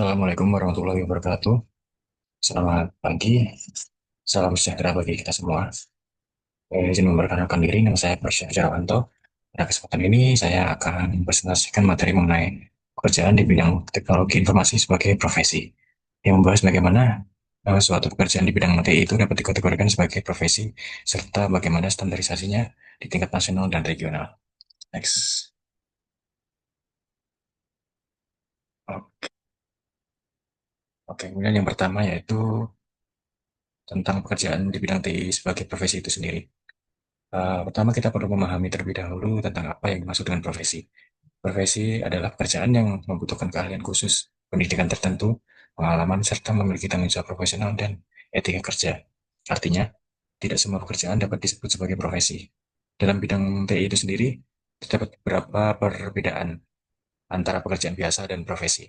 Assalamualaikum warahmatullahi wabarakatuh. Selamat pagi, salam sejahtera bagi kita semua. Izin memperkenalkan diri, nama saya Prasya Jawanto. Pada kesempatan ini, saya akan presentasikan materi mengenai pekerjaan di bidang teknologi informasi sebagai profesi, yang membahas bagaimana suatu pekerjaan di bidang TI itu dapat dikategorikan sebagai profesi, serta bagaimana standarisasinya di tingkat nasional dan regional. Next. Oke, kemudian yang pertama yaitu tentang pekerjaan di bidang TI sebagai profesi itu sendiri. Pertama kita perlu memahami terlebih dahulu tentang apa yang dimaksud dengan profesi. Profesi adalah pekerjaan yang membutuhkan keahlian khusus, pendidikan tertentu, pengalaman, serta memiliki tanggung jawab profesional dan etika kerja. Artinya, tidak semua pekerjaan dapat disebut sebagai profesi. Dalam bidang TI itu sendiri, terdapat beberapa perbedaan antara pekerjaan biasa dan profesi.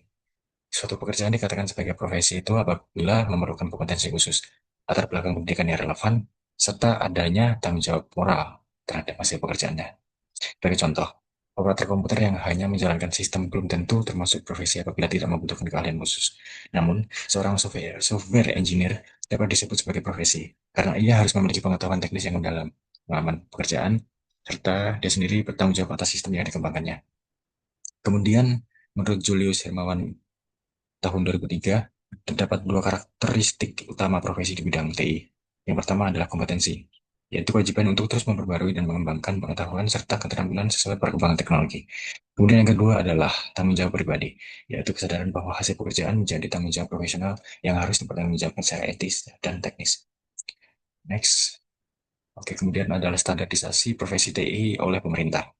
Suatu pekerjaan dikatakan sebagai profesi itu apabila memerlukan kompetensi khusus, latar belakang pendidikan yang relevan, serta adanya tanggung jawab moral terhadap hasil pekerjaannya. Sebagai contoh, operator komputer yang hanya menjalankan sistem belum tentu termasuk profesi apabila tidak membutuhkan keahlian khusus. Namun, seorang software engineer dapat disebut sebagai profesi karena ia harus memiliki pengetahuan teknis yang mendalam, pengalaman pekerjaan, serta dia sendiri bertanggung jawab atas sistem yang dikembangkannya. Kemudian, menurut Julius Hermawan tahun 2003, terdapat dua karakteristik utama profesi di bidang TI. Yang pertama adalah kompetensi, yaitu kewajiban untuk terus memperbarui dan mengembangkan pengetahuan serta keterampilan sesuai perkembangan teknologi. Kemudian yang kedua adalah tanggung jawab pribadi, yaitu kesadaran bahwa hasil pekerjaan menjadi tanggung jawab profesional yang harus dipertanggungjawabkan secara etis dan teknis. Next. Oke, kemudian adalah standarisasi profesi TI oleh pemerintah.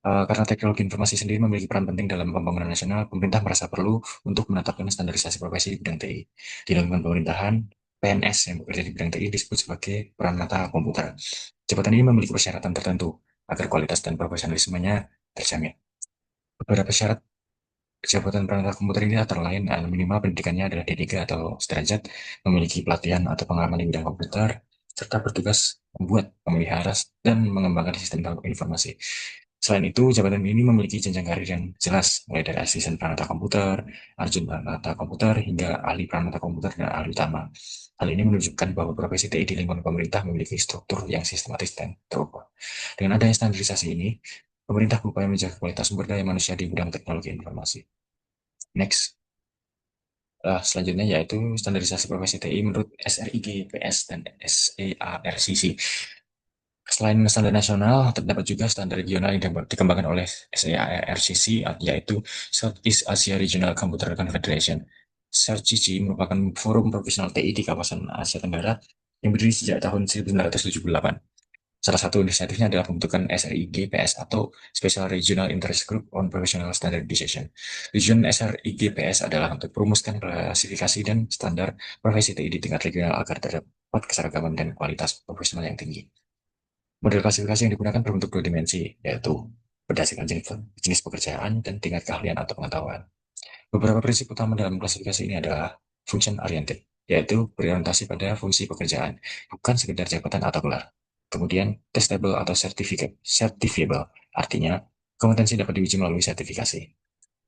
Karena teknologi informasi sendiri memiliki peran penting dalam pembangunan nasional, pemerintah merasa perlu untuk menetapkan standarisasi profesi di bidang TI. Di lingkungan pemerintahan, PNS yang bekerja di bidang TI disebut sebagai peran mata komputer. Jabatan ini memiliki persyaratan tertentu agar kualitas dan profesionalismenya terjamin. Beberapa syarat jabatan perangkat komputer ini antara lain minimal pendidikannya adalah D3 atau sederajat, memiliki pelatihan atau pengalaman di bidang komputer, serta bertugas membuat, memelihara, dan mengembangkan sistem informasi. Selain itu, jabatan ini memiliki jenjang karir yang jelas, mulai dari asisten peranata komputer, arjun peranata komputer, hingga ahli peranata komputer dan ahli utama. Hal ini menunjukkan bahwa profesi TI di lingkungan pemerintah memiliki struktur yang sistematis dan terukur. Dengan adanya standarisasi ini, pemerintah berupaya menjaga kualitas sumber daya manusia di bidang teknologi informasi. Next. Selanjutnya yaitu standarisasi profesi TI menurut SRIGPS dan SEARCC. Selain standar nasional, terdapat juga standar regional yang dikembangkan oleh SEARCC, yaitu Southeast Asia Regional Computer Confederation. SEARCC merupakan forum profesional TI di kawasan Asia Tenggara yang berdiri sejak tahun 1978. Salah satu inisiatifnya adalah pembentukan SRIGPS atau Special Regional Interest Group on Professional Standardization. Tujuan SRIGPS adalah untuk merumuskan klasifikasi dan standar profesi TI di tingkat regional agar terdapat keseragaman dan kualitas profesional yang tinggi. Model klasifikasi yang digunakan berbentuk dua dimensi, yaitu berdasarkan jenis pekerjaan dan tingkat keahlian atau pengetahuan. Beberapa prinsip utama dalam klasifikasi ini adalah function oriented, yaitu berorientasi pada fungsi pekerjaan, bukan sekedar jabatan atau gelar. Kemudian testable atau certifiable, artinya kompetensi dapat diuji melalui sertifikasi.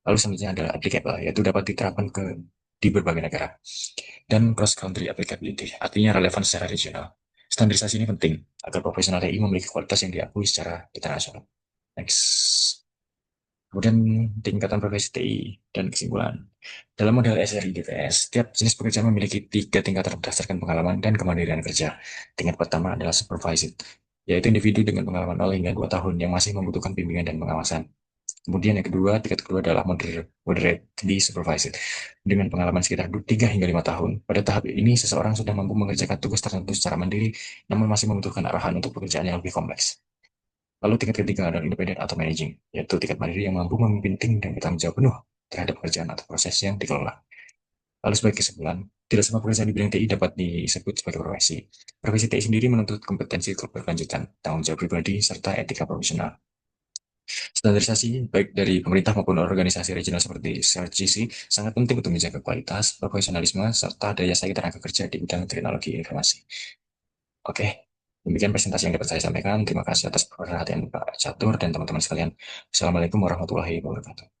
Lalu selanjutnya adalah applicable, yaitu dapat diterapkan di berbagai negara. Dan cross country applicability, artinya relevan secara regional. Standarisasi ini penting agar profesional TI memiliki kualitas yang diakui secara internasional. Next. Kemudian tingkatan profesi TI dan kesimpulan. Dalam model SRI-DPS, setiap jenis pekerjaan memiliki tiga tingkatan berdasarkan pengalaman dan kemandirian kerja. Tingkat pertama adalah supervised, yaitu individu dengan pengalaman 0 hingga 2 tahun yang masih membutuhkan bimbingan dan pengawasan. Kemudian yang kedua, tingkat kedua adalah moderately supervised, dengan pengalaman sekitar 3 hingga 5 tahun. Pada tahap ini, seseorang sudah mampu mengerjakan tugas tertentu secara mandiri, namun masih membutuhkan arahan untuk pekerjaan yang lebih kompleks. Lalu tingkat ketiga adalah independen atau managing, yaitu tingkat mandiri yang mampu memimpin tim dan bertanggung jawab penuh terhadap pekerjaan atau proses yang dikelola. Lalu sebagai kesimpulan, tidak semua pekerjaan di bidang TI dapat disebut sebagai profesi. Profesi TI sendiri menuntut kompetensi berkelanjutan, tanggung jawab pribadi, serta etika profesional. Standarisasi, baik dari pemerintah maupun organisasi regional seperti CRGC, sangat penting untuk menjaga kualitas, profesionalisme, serta daya saing tenaga kerja di bidang teknologi informasi. Oke, demikian presentasi yang dapat saya sampaikan. Terima kasih atas perhatian Pak Catur dan teman-teman sekalian. Assalamualaikum warahmatullahi wabarakatuh.